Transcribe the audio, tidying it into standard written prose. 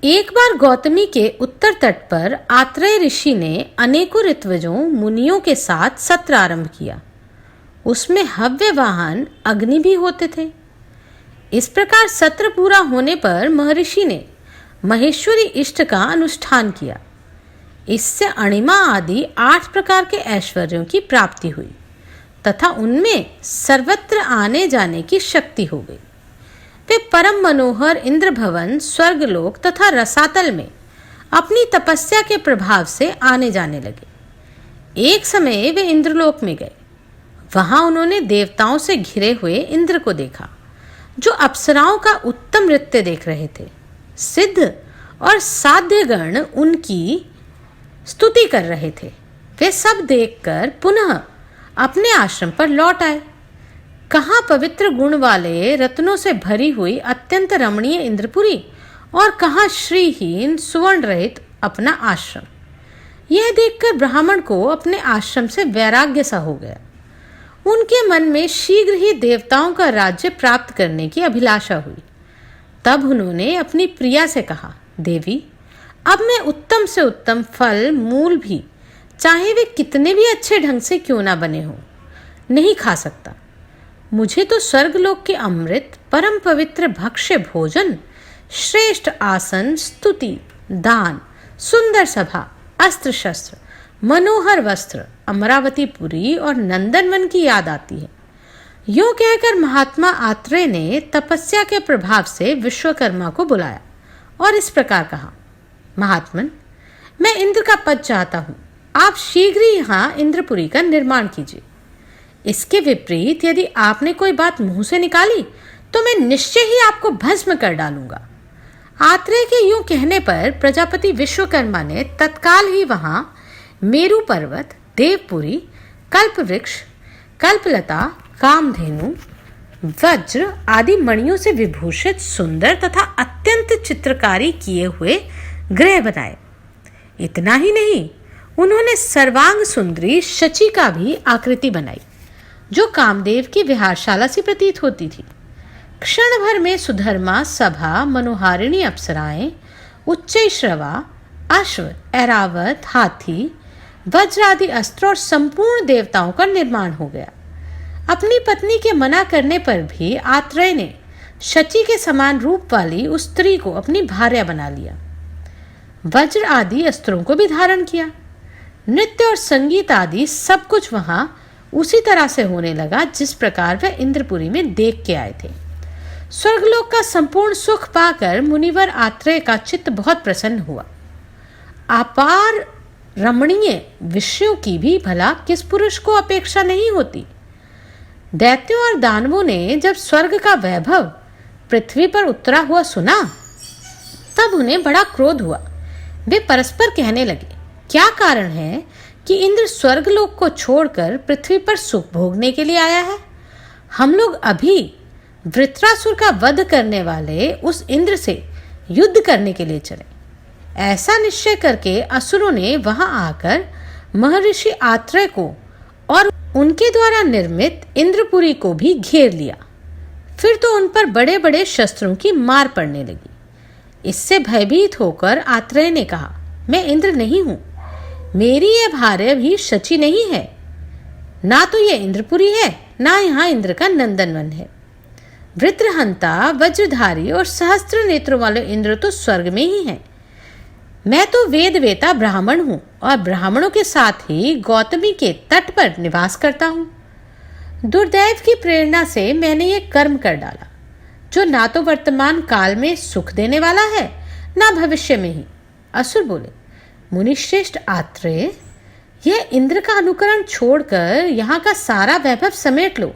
एक बार गौतमी के उत्तर तट पर आत्रेय ऋषि ने अनेकों ऋत्विजों मुनियों के साथ सत्र आरंभ किया। उसमें हव्य वाहन अग्नि भी होते थे। इस प्रकार सत्र पूरा होने पर महर्षि ने महेश्वरी इष्ट का अनुष्ठान किया। इससे अणिमा आदि 8 प्रकार के ऐश्वर्यों की प्राप्ति हुई तथा उनमें सर्वत्र आने जाने की शक्ति हो गई। वे परम मनोहर इंद्र भवन, स्वर्गलोक तथा रसातल में अपनी तपस्या के प्रभाव से आने जाने लगे। एक समय वे इंद्रलोक में गए। वहां उन्होंने देवताओं से घिरे हुए इंद्र को देखा, जो अप्सराओं का उत्तम नृत्य देख रहे थे। सिद्ध और साध्यगण उनकी स्तुति कर रहे थे। वे सब देखकर पुनः अपने आश्रम पर लौट आए। कहाँ पवित्र गुण वाले रत्नों से भरी हुई अत्यंत रमणीय इंद्रपुरी और कहाँ श्रीहीन सुवर्ण रहित अपना आश्रम। यह देखकर ब्राह्मण को अपने आश्रम से वैराग्य सा हो गया। उनके मन में शीघ्र ही देवताओं का राज्य प्राप्त करने की अभिलाषा हुई। तब उन्होंने अपनी प्रिया से कहा, देवी, अब मैं उत्तम से उत्तम फल मूल भी, चाहे वे कितने भी अच्छे ढंग से क्यों ना बने हों, नहीं खा सकता। मुझे तो स्वर्गलोक के अमृत, परम पवित्र भक्ष्य भोजन, श्रेष्ठ आसन, स्तुति, दान, सुंदर सभा, अस्त्र शस्त्र, मनोहर वस्त्र, अमरावतीपुरी और नंदनवन की याद आती है। यूं कहकर महात्मा आत्रेय ने तपस्या के प्रभाव से विश्वकर्मा को बुलाया और इस प्रकार कहा, महात्मन, मैं इंद्र का पद चाहता हूँ। आप शीघ्र ही यहाँ इंद्रपुरी का निर्माण कीजिए। इसके विपरीत यदि आपने कोई बात मुंह से निकाली तो मैं निश्चय ही आपको भस्म कर डालूंगा। आत्रेय के यूं कहने पर प्रजापति विश्वकर्मा ने तत्काल ही वहां मेरु पर्वत, देवपुरी, कल्पवृक्ष, कल्पलता, कामधेनु, वज्र आदि मणियों से विभूषित सुंदर तथा अत्यंत चित्रकारी किए हुए गृह बनाए। इतना ही नहीं, उन्होंने सर्वांग सुंदरी शची का भी आकृति बनाई, जो कामदेव की विहारशाला सी प्रतीत होती थी। क्षण भर में सुधर्मा, सभा, मनोहारिणी अप्सराएं, उच्चैश्रवा, अश्व, ऐरावत, हाथी, वज्र आदि अस्त्र और संपूर्ण देवताओं का निर्माण हो गया। अपनी पत्नी के मना करने पर भी आत्रेय ने शची के समान रूप वाली उस स्त्री को अपनी भार्या बना लिया। वज्र आदि अस्त्रों को भी धारण किया। नृत्य और संगीत आदि सब कुछ वहां उसी तरह से होने लगा जिस प्रकार वह इंद्रपुरी में देख के आए थे। स्वर्गलोक का संपूर्ण सुख पाकर मुनिवर आत्रेय का चित्त बहुत प्रसन्न हुआ। अपार रमणीय विषयों की भी भला किस पुरुष को अपेक्षा नहीं होती। दैत्यों और दानवों ने जब स्वर्ग का वैभव पृथ्वी पर उतरा हुआ सुना, तब उन्हें बड़ा क्रोध हुआ। वे परस्पर कहने लगे, क्या कारण है कि इंद्र स्वर्गलोक को छोड़कर पृथ्वी पर सुख भोगने के लिए आया है? हम लोग अभी वृत्रासुर का वध करने वाले उस इंद्र से युद्ध करने के लिए चले। ऐसा निश्चय करके असुरों ने वहां आकर महर्षि आत्रेय को और उनके द्वारा निर्मित इंद्रपुरी को भी घेर लिया। फिर तो उन पर बड़े बड़े शस्त्रों की मार पड़ने लगी। इससे भयभीत होकर आत्रेय ने कहा, मैं इंद्र नहीं हूं, मेरी यह भार्या भी शची नहीं है। ना तो यह इंद्रपुरी है, ना यहाँ इंद्र का नंदनवन है। वृत्रहंता, वज्रधारी और सहस्त्र नेत्रों वाले इंद्र तो स्वर्ग में ही हैं। मैं तो वेद वेता ब्राह्मण हूँ और ब्राह्मणों के साथ ही गौतमी के तट पर निवास करता हूँ। दुर्दैव की प्रेरणा से मैंने ये कर्म कर डाला, जो ना तो वर्तमान काल में सुख देने वाला है, ना भविष्य में ही। असुर बोले, मुनिश्रेष्ठ आत्रेय, यह इंद्र का अनुकरण छोड़कर यहाँ का सारा वैभव समेट लो।